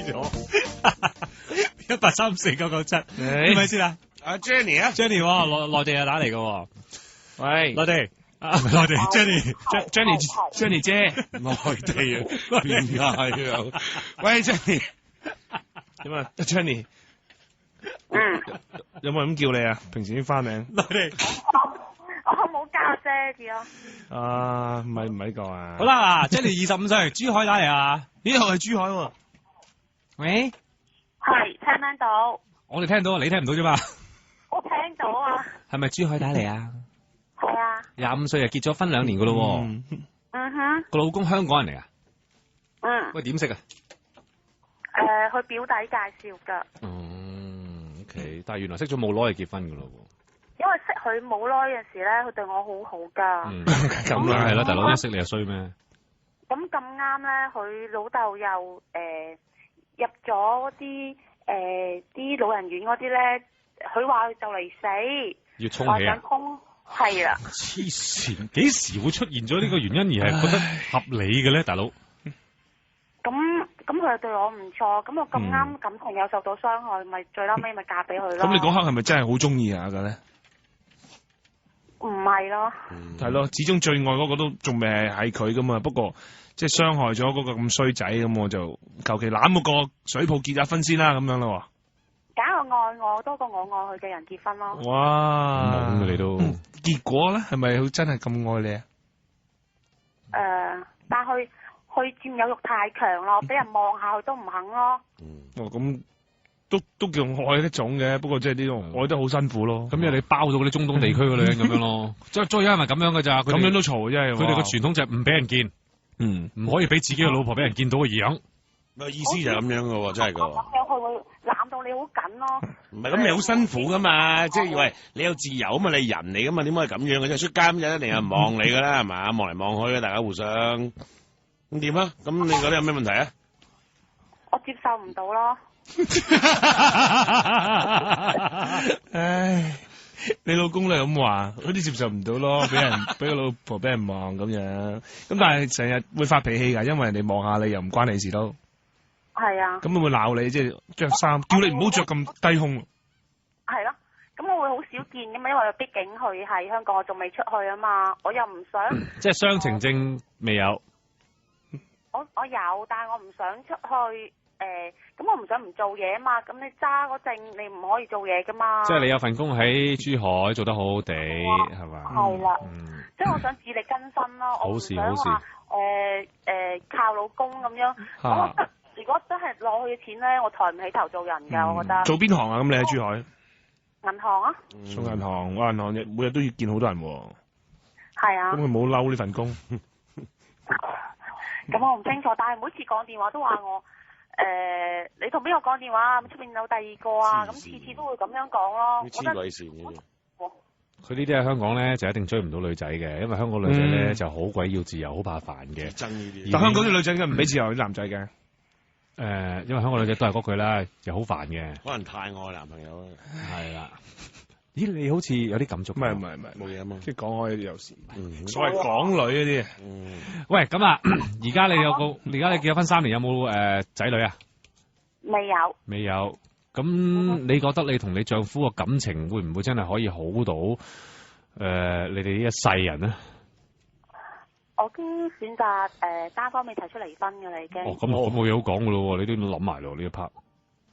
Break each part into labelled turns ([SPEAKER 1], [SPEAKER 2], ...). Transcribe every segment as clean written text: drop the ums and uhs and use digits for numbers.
[SPEAKER 1] 咗。1834997，係咪先啊？
[SPEAKER 2] 阿 Jenny 啊
[SPEAKER 1] ，Jenny，內地啊打嚟嘅，
[SPEAKER 2] 喂，
[SPEAKER 1] 內地啊，唔係內地，Jenny 姐，
[SPEAKER 2] 內地啊，變態啊！喂，Jenny，點啊？Jenny，有冇人咁叫你啊？平時啲花名？
[SPEAKER 1] 內地。
[SPEAKER 3] 我冇家姐字咯。
[SPEAKER 2] 啊，唔係呢個啊。
[SPEAKER 1] 好啦，Jenny 25歲，珠海打嚟啊。
[SPEAKER 2] 呢度係珠海喎。
[SPEAKER 1] 喂，
[SPEAKER 3] 係聽唔聽到？
[SPEAKER 1] 我哋聽到，你聽唔到啫嘛。
[SPEAKER 3] 我聽到啊。
[SPEAKER 1] 係咪珠海打嚟啊？
[SPEAKER 3] 係啊。
[SPEAKER 1] 25歲啊，結咗婚2年噶咯喎。
[SPEAKER 3] 嗯哼。
[SPEAKER 1] 個老公香港人嚟啊？
[SPEAKER 3] 嗯。
[SPEAKER 1] 喂，點識啊？
[SPEAKER 3] 佢表弟介紹㗎。
[SPEAKER 1] OK， 但係原來識咗冇耐就結婚噶咯喎。
[SPEAKER 3] 因為識佢冇耐嗰陣時咧，佢對我好好㗎。
[SPEAKER 1] 咁啦，係啦，大佬一識你就衰咩？
[SPEAKER 3] 咁咁啱咧，佢老豆又入咗啲老人院嗰啲咧，佢話就嚟死，
[SPEAKER 1] 要沖起啊！
[SPEAKER 3] 話想沖係啦。
[SPEAKER 1] 黐線，幾時會出現咗呢個原因而係覺得合理嘅咧，大佬？
[SPEAKER 3] 咁佢又對我唔錯，咁我咁啱感情又受到傷害，咪最嬲尾咪嫁俾佢咯。
[SPEAKER 2] 咁你嗰刻係咪真係好中意下嘅咧？
[SPEAKER 3] 唔係咯。
[SPEAKER 2] 係咯，始終最愛嗰個都仲未係佢噶嘛。不過即係傷害咗嗰個咁衰仔，咁我就求其攬嗰個水泡結下婚先啦，咁樣咯。
[SPEAKER 3] 揀個愛我多過我愛佢嘅人結婚咯。
[SPEAKER 2] 哇！
[SPEAKER 1] 懵嘅你都。
[SPEAKER 2] 結果咧，係咪佢真係咁愛你啊？
[SPEAKER 3] 但係佢佔有欲太強咯，俾人望下佢都唔肯咯。
[SPEAKER 2] 哦，咁都叫愛一種嘅，不過即係呢種愛得好辛苦咯。
[SPEAKER 1] 咁因為你包到嗰啲中東地區嘅女人咁樣咯，再因為咁樣嘅咋？
[SPEAKER 2] 咁樣都嘈真係。
[SPEAKER 1] 佢哋個傳統就係唔俾人見，唔可以俾自己嘅老婆俾人見到嘅樣。
[SPEAKER 4] 意思就係咁樣嘅喎，真係㗎。
[SPEAKER 3] 咁樣佢會攬到你好緊咯。
[SPEAKER 4] 唔係咁，你好辛苦噶嘛，即係喂，你有自由啊嘛，你人嚟噶嘛，點可以咁樣嘅啫？出街咁就一定有人望你噶啦，係嘛？望嚟望去，大家互相咁點啊？咁你覺得有咩問題啊？
[SPEAKER 3] 我接受唔到咯。
[SPEAKER 2] 唉，你老公都係咁話，嗰啲接受唔到咯，俾個老婆俾人望咁樣。咁但係成日會發脾氣㗎，因為人哋望下你又唔關你事都。
[SPEAKER 3] 係啊。
[SPEAKER 2] 咁會鬧你，即係着衫，叫你唔好着咁低胸。
[SPEAKER 3] 係咯，咁我會好少見㗎嘛，因為畢竟佢喺香港，我仲未出去啊嘛，我又唔想。
[SPEAKER 1] 即係雙程證未有。
[SPEAKER 3] 我有，但係我唔想出去。咁我唔想唔做嘢啊嘛，咁你揸嗰證你唔可以做嘢噶嘛。
[SPEAKER 1] 即係你有份工喺珠海做得好好地，係嘛？
[SPEAKER 3] 係啦，即係我想自力更生咯，我唔想話靠老公咁樣。我覺得如果真係攞佢嘅錢咧，我抬唔起頭做人㗎，我覺得。
[SPEAKER 2] 做邊行啊？咁你喺珠海？
[SPEAKER 3] 銀行啊。
[SPEAKER 2] 做銀行，我銀行每日都要見好多人喎。
[SPEAKER 3] 係啊。
[SPEAKER 2] 咁佢冇嬲呢份工。
[SPEAKER 3] 咁我唔清楚，但係每次講電話都話我。你同邊個講電話？出面有第二個啊！咁次次都會咁樣講咯。
[SPEAKER 4] 黐鬼線嘅。
[SPEAKER 1] 佢呢啲喺香港咧就一定追唔到女仔嘅，因為香港女仔咧就好鬼要自由，好怕煩嘅。
[SPEAKER 4] 憎呢啲。
[SPEAKER 2] 但香港啲女仔應該唔俾自由啲男仔嘅。
[SPEAKER 1] 因為香港女仔都係嗰句啦，又好煩嘅。
[SPEAKER 4] 可能太愛男朋友啦。
[SPEAKER 1] 係啦。咦，你好似有啲感觸。
[SPEAKER 2] 唔係，
[SPEAKER 4] 冇嘢啊嘛。
[SPEAKER 2] 即係講開有時。所謂港女嗰啲。
[SPEAKER 1] 喂，咁啊，而家你結咗婚3年，有冇仔女啊？
[SPEAKER 3] 未有。
[SPEAKER 1] 未有。咁你覺得你同你丈夫嘅感情會唔會真係可以好到你哋呢一世人咧？
[SPEAKER 3] 我已經選擇單方面提出離婚㗎啦，已經。
[SPEAKER 1] 咁冇嘢好講㗎咯喎，你都要諗埋咯呢一 part。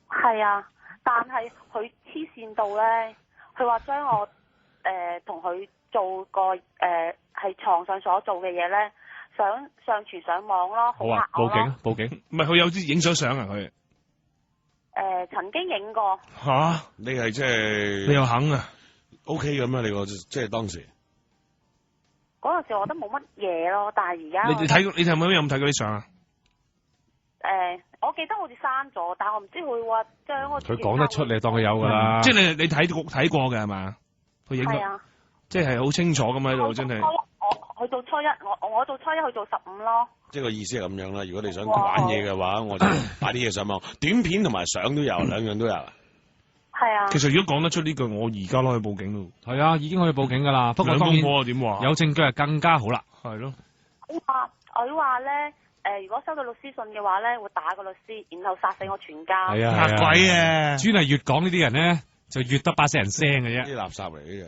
[SPEAKER 3] 係啊，但係佢黐線到咧。佢話將我同佢做個係床上所做嘅嘢咧，想上傳上網咯，好嚇我咯。
[SPEAKER 1] 報警！
[SPEAKER 2] 唔係佢有啲影相啊佢。
[SPEAKER 3] 曾經影過。
[SPEAKER 2] 吓？
[SPEAKER 4] 你係即係？
[SPEAKER 2] 你又肯啊
[SPEAKER 4] ？OK 咁啊？你個即係當時。
[SPEAKER 3] 嗰陣時我覺得冇乜嘢咯，但係而家。
[SPEAKER 2] 你睇過？你有冇睇過啲相啊？
[SPEAKER 3] 我記得好似刪咗，但係我唔知佢話將個。
[SPEAKER 1] 佢講得出，你當佢有㗎啦。
[SPEAKER 2] 即係你睇過嘅係嘛？佢影
[SPEAKER 3] 係啊。即
[SPEAKER 2] 係好清楚咁喺度，真係。
[SPEAKER 3] 我去到初一，我到初一去做15咯。
[SPEAKER 4] 即係個意思係咁樣啦。如果你想玩嘢嘅話，我就擺啲嘢上網，短片同埋相都有，兩樣都有。
[SPEAKER 3] 係啊。
[SPEAKER 2] 其實如果講得出呢句，我而家攞去報警咯。
[SPEAKER 1] 係啊，已經可以報警㗎啦。不過當然
[SPEAKER 2] 點話？
[SPEAKER 1] 有證據係更加好啦。
[SPEAKER 2] 係咯。
[SPEAKER 3] 佢話咧，如果收到律師信嘅話咧，會打個律師，然後殺死我全家。
[SPEAKER 1] 係啊
[SPEAKER 2] 嚇鬼啊！
[SPEAKER 1] 專係越講呢啲人咧，就越得把死人聲嘅啫。
[SPEAKER 4] 啲垃圾嚟嘅。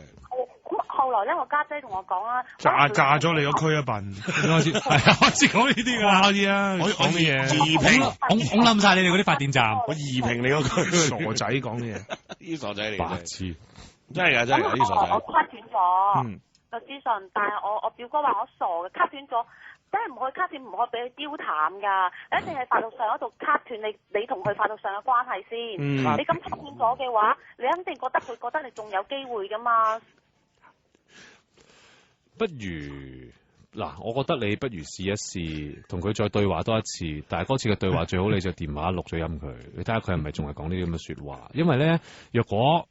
[SPEAKER 3] 咁後來咧，我家姐同我講啦，
[SPEAKER 2] 炸咗你個區一笨，
[SPEAKER 1] 開始開始講呢啲㗎啦，
[SPEAKER 2] 開始啊！
[SPEAKER 4] 我
[SPEAKER 2] 講啲嘢，
[SPEAKER 4] 二平，
[SPEAKER 1] 拱冧晒你哋嗰啲發電站。
[SPEAKER 4] 我二平你嗰句
[SPEAKER 2] 傻仔講啲嘢，
[SPEAKER 4] 啲傻仔嚟
[SPEAKER 1] 白
[SPEAKER 4] 嘅，
[SPEAKER 1] 痴。
[SPEAKER 4] 真係㗎，真係㗎，啲傻仔。
[SPEAKER 3] 我 cut 斷咗
[SPEAKER 2] 嗯，
[SPEAKER 3] 律師信，但係我表哥話我傻嘅，cut 斷咗。真係唔可以 cut 斷，唔可以俾佢丟淡㗎，一定係法律上嗰度 cut 斷你同佢法律上嘅關係先。
[SPEAKER 2] 嗯
[SPEAKER 3] 你咁 cut 斷咗嘅話，你肯定覺得佢覺得你仲有機會㗎嘛。
[SPEAKER 1] 不如嗱，我覺得你不如試一試，同佢再對話多一次。但係嗰次嘅對話最好你就電話錄咗音佢，你睇下佢係咪仲係講呢啲咁嘅説話。因為咧，若果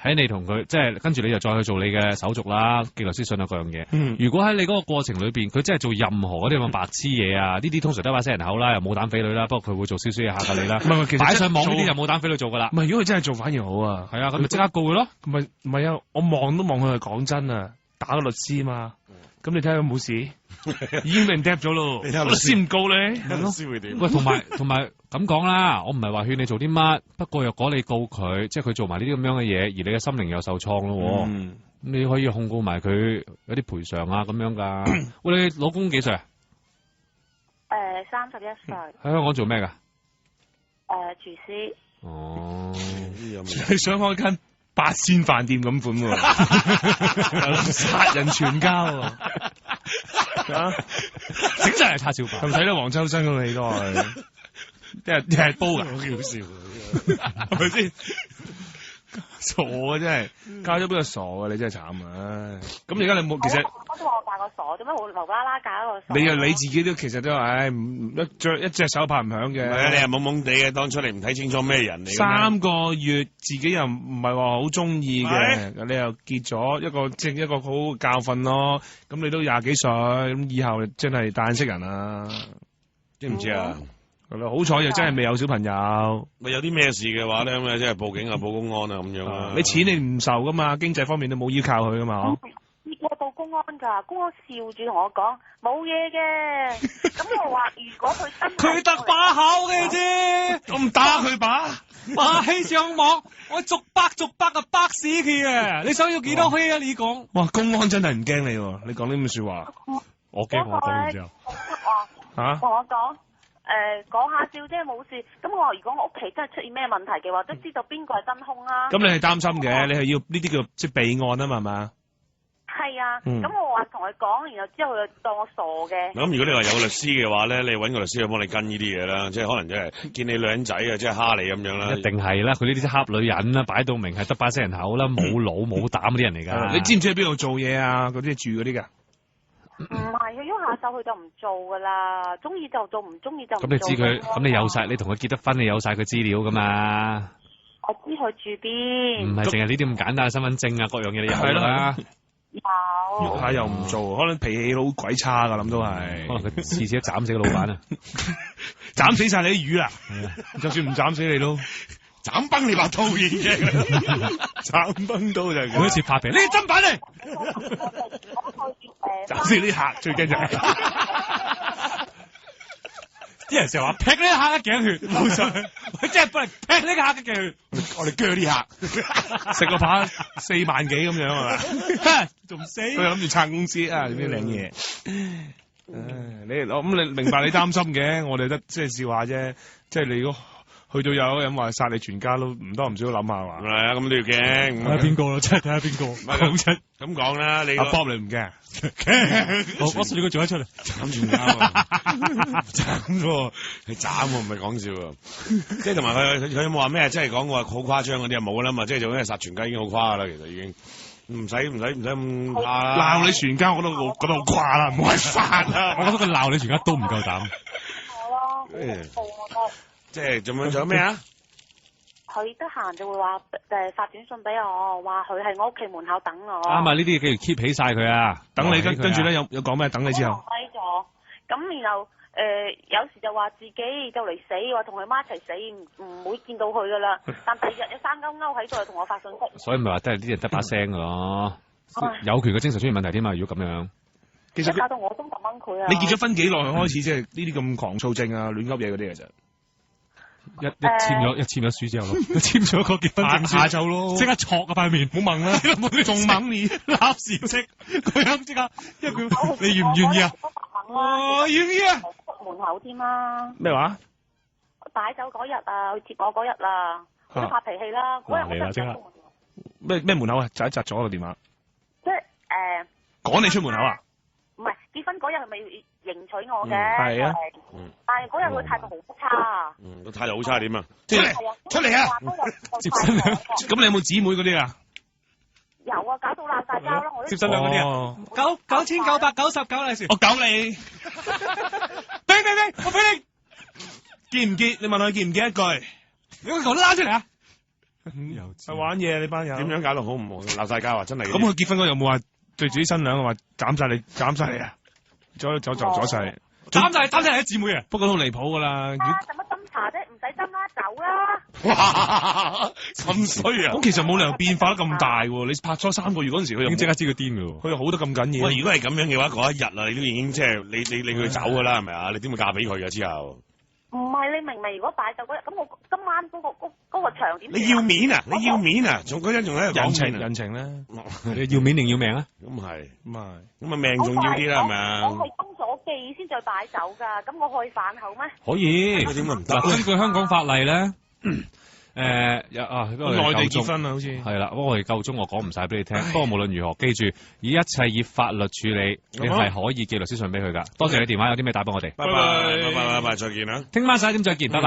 [SPEAKER 1] 喺你同佢即係跟住你就再去做你嘅手續啦，寄律師信啊嗰樣嘢。
[SPEAKER 2] 嗯
[SPEAKER 1] 如果喺你嗰個過程裏邊，佢真係做任何嗰啲咁嘅白痴嘢啊，呢啲通常都係把死人口啦，又冇膽匪女啦。不過佢會做少少嘢嚇下你啦。
[SPEAKER 2] 唔係其實
[SPEAKER 1] 擺上網呢
[SPEAKER 2] 做
[SPEAKER 1] 啲就冇膽匪女做噶啦。
[SPEAKER 2] 唔係如果佢真係做反而好啊，
[SPEAKER 1] 係啊，咁咪即刻告佢咯。
[SPEAKER 2] 唔係啊，我望都望佢係講真啊，打個律師嘛，咁你睇下有冇事，已經俾人 tap 咗咯，
[SPEAKER 4] 你睇下
[SPEAKER 2] 律師唔告你，
[SPEAKER 4] 律師會點？
[SPEAKER 1] 喂，同埋咁講啦，我唔係話勸你做啲乜，不過若果你告佢，即係佢做埋呢啲咁樣嘅嘢，而你嘅心靈又受創咯，
[SPEAKER 2] 嗯
[SPEAKER 1] 咁你可以控告埋佢有啲賠償啊咁樣噶。喂，你老公幾歲啊？
[SPEAKER 3] 31歲，
[SPEAKER 1] 喺香港做咩噶？
[SPEAKER 3] 廚師。
[SPEAKER 1] 哦，
[SPEAKER 2] 你想開間八仙飯店咁款喎，殺人全家喎，啊！
[SPEAKER 1] 整晒嚟叉燒飯。
[SPEAKER 2] 係咪睇到黃秋生嗰個戲都係，一日煲㗎，
[SPEAKER 4] 好搞笑
[SPEAKER 2] 係咪先？傻啊真係，嫁咗俾個傻啊！你真係慘啊！咁而家你冇，其實
[SPEAKER 3] 我都話我嫁個傻，做咩會無啦啦嫁一個傻？
[SPEAKER 2] 你自己都其實都唉，一隻手拍唔響
[SPEAKER 4] 係啊，你
[SPEAKER 2] 嘅。
[SPEAKER 4] 係懵懵地嘅，當初你唔睇清楚咩人嚟嘅咩。
[SPEAKER 2] 3個月自己又唔係話好中意嘅，你又結咗一個正一個好好嘅教訓咯。咁你都廿幾歲，咁以後真係大眼識人啊！
[SPEAKER 4] 知唔知啊？
[SPEAKER 2] 係咯，好彩又真係未有小朋友。
[SPEAKER 4] 咪有啲咩事嘅話咧，咁啊，即係報警啊、報公安啊咁樣啦。
[SPEAKER 2] 你錢你唔受噶嘛，經濟方面都冇依靠佢噶嘛。
[SPEAKER 3] 我報公安㗎，公安笑住同我講冇嘢嘅。咁我話如果佢真係
[SPEAKER 1] 佢得把口嘅啫，
[SPEAKER 2] 我唔打佢把。
[SPEAKER 1] 馬氣上網，我逐百啊百死佢啊！你想要幾多氣啊？你講。
[SPEAKER 2] 哇，公安真係唔驚你喎，你講呢咁嘅説話
[SPEAKER 1] 我驚我講完之後。
[SPEAKER 3] 話
[SPEAKER 2] 嚇？
[SPEAKER 3] 同我講講下笑啫，冇事。咁我話如果我屋企真係出現咩問題嘅話，都知道邊個係真兇啦。
[SPEAKER 2] 咁你係擔心嘅，你係要呢啲叫即係備案啊嘛，係嘛？
[SPEAKER 3] 係啊，
[SPEAKER 2] 嗯
[SPEAKER 3] 咁我話同佢講，然後之後佢就當我傻嘅。
[SPEAKER 4] 咁如果你話有律師嘅話咧，你揾個律師去幫你跟呢啲嘢啦，即係可能即係見你女人仔啊，即係蝦你咁樣啦。
[SPEAKER 1] 一定係啦，佢呢啲黑女人啦，擺到明係得把死人口啦，冇腦冇膽嗰啲人嚟㗎。
[SPEAKER 2] 你知唔知喺邊度做嘢啊？嗰啲住嗰啲㗎？
[SPEAKER 3] 唔係，佢喐下手佢就唔做噶啦，中意就做，唔中意就唔做。
[SPEAKER 1] 咁你知佢，咁你有晒，你同佢結得婚，你有晒佢資料㗎嘛？
[SPEAKER 3] 我知佢住邊。
[SPEAKER 1] 唔係淨係呢啲咁簡單嘅身份證啊，各樣嘢你有啦。
[SPEAKER 3] 有。
[SPEAKER 2] 喐下又唔做，可能脾氣好鬼差㗎，諗都係。
[SPEAKER 1] 可能佢次次都斬死個老闆啊！
[SPEAKER 2] 斬死晒你啲魚啊！就算唔斬死你都
[SPEAKER 4] 斬崩你把刀已經，
[SPEAKER 2] 斬崩到就係
[SPEAKER 1] 每一次拍皮，呢啲砧板嚟，
[SPEAKER 2] 斬死啲客最驚就係。
[SPEAKER 1] 啲人成日話劈呢個客嘅頸血，冇錯，佢真係幫你劈呢個客嘅頸血。
[SPEAKER 4] 我哋鋸啲客，
[SPEAKER 2] 食個扒4萬幾咁樣係嘛？
[SPEAKER 1] 仲死？
[SPEAKER 2] 佢諗住撐公司啊，啲靚嘢。你明白你擔心嘅，我哋得即係笑下啫。即係你如果去到有人話殺你全家都唔多唔少諗下話。
[SPEAKER 4] 係啊，咁都要驚。
[SPEAKER 1] 睇下邊個咯，真係睇下邊個。講真，
[SPEAKER 4] 咁講啦，你
[SPEAKER 2] 阿 Bob 你唔驚？
[SPEAKER 1] 我信佢做得出嚟。
[SPEAKER 4] 斬全家喎，斬喎，係斬喎，唔係講笑喎。即係同埋佢有冇話咩？即係講話好誇張嗰啲啊冇啦嘛，即係做咩殺全家已經好誇㗎啦，其實已經唔使咁怕啦。
[SPEAKER 2] 鬧你全家我都覺得好誇啦，唔好係煩啊！
[SPEAKER 1] 我覺得佢鬧你全家都唔夠膽。
[SPEAKER 3] 我咯，我覺得。
[SPEAKER 4] 即係仲有咩啊？
[SPEAKER 3] 佢得閒就會話發短信俾我，話佢喺我屋企門口等我。
[SPEAKER 1] 啱啊！呢啲嘢記住 keep 起晒佢啊！
[SPEAKER 2] 等你
[SPEAKER 1] 留起佢啊
[SPEAKER 2] 跟住咧有講咩？等你之後。
[SPEAKER 3] 低咗，咁然後有時就話自己就嚟死，話同佢媽一齊死，唔會見到佢噶啦。但第二日有生勾勾喺度，就同我發信息。
[SPEAKER 1] 所以咪話都係啲人得把聲噶咯，
[SPEAKER 3] 唉
[SPEAKER 1] 有權嘅精神出現問題添嘛。如果咁樣，
[SPEAKER 2] 其實
[SPEAKER 3] 搞到我都咁崩潰啊！
[SPEAKER 2] 你結咗婚幾耐開始即係呢啲咁狂躁症啊、亂噏嘢嗰啲嘅啫？
[SPEAKER 1] 一簽咗書之後咯，簽咗個結婚證書，
[SPEAKER 2] 下晝咯，
[SPEAKER 1] 即刻挫啊塊面，
[SPEAKER 2] 冇問啦，仲猛你
[SPEAKER 1] 立時識佢咁即刻，因為佢你願唔願意啊？
[SPEAKER 2] 我願意啊！
[SPEAKER 3] 出門口添啦，
[SPEAKER 2] 咩話？
[SPEAKER 3] 擺酒嗰日啊，去接我嗰日啊，我都發脾氣啦。嗰日我真係
[SPEAKER 2] 咩門口啊？窒一窒咗個電話，
[SPEAKER 3] 即係
[SPEAKER 2] 趕你出門口啊？
[SPEAKER 3] 唔係結婚嗰日係咪迎娶我嘅？
[SPEAKER 2] 係啊。
[SPEAKER 3] 但係嗰日佢態度好差啊。
[SPEAKER 4] 個態度好差點啊？
[SPEAKER 2] 出嚟啊！
[SPEAKER 1] 接新娘
[SPEAKER 2] 咁你有冇姊妹嗰啲啊？
[SPEAKER 3] 有啊，搞到鬧晒交啦！我
[SPEAKER 1] 接新娘嗰啲啊，9,999利是，
[SPEAKER 2] 我搞你，俾，我俾你，見唔見？你問佢見唔見一句？
[SPEAKER 1] 你個頭都拉出嚟啊！
[SPEAKER 2] 係玩嘢，你班友
[SPEAKER 4] 點樣搞到好唔好？鬧晒交啊！真係。
[SPEAKER 2] 咁佢結婚嗰日有冇話對住啲新娘話斬晒你啊？咗晒，
[SPEAKER 1] 斬晒你啲姊妹啊！
[SPEAKER 2] 不過都好離譜噶啦。
[SPEAKER 3] 使乜斟茶啫？唔使斟啦，走啦！
[SPEAKER 4] 哇！咁衰啊！
[SPEAKER 2] 咁其實冇理由變化得咁大喎。你拍拖3個月嗰陣時，佢又
[SPEAKER 1] 已經即刻知佢癲嘅喎。
[SPEAKER 2] 佢又好得咁緊要。
[SPEAKER 4] 喂，如果係咁樣嘅話，嗰一日啊，你都已經即係你令佢走噶啦，係咪啊？你點會嫁俾佢啊？之後
[SPEAKER 3] 唔係你明明如果擺酒嗰日，咁我今晚嗰個場點？
[SPEAKER 4] 你要面啊！你要面啊！仲嗰陣仲喺度講
[SPEAKER 2] 人情咧，
[SPEAKER 1] 你要面定要命啊？
[SPEAKER 4] 咁係
[SPEAKER 2] 咁啊
[SPEAKER 4] 命重要啲啦，係咪啊？
[SPEAKER 3] 我係封咗記先再擺酒㗎，咁我可以反口咩？
[SPEAKER 1] 可以。
[SPEAKER 4] 點解唔得？
[SPEAKER 1] 嗱，根據香港法例咧，
[SPEAKER 2] 內地結婚啊，好似
[SPEAKER 1] 係啦。不過我哋夠鐘，我講唔晒俾你聽。不過無論如何，記住一切以法律處理，你係可以寄律師信俾佢㗎。多謝你電話，有啲咩打俾我哋？
[SPEAKER 4] 拜拜，再見啦！
[SPEAKER 1] 聽晚11點再見，拜拜。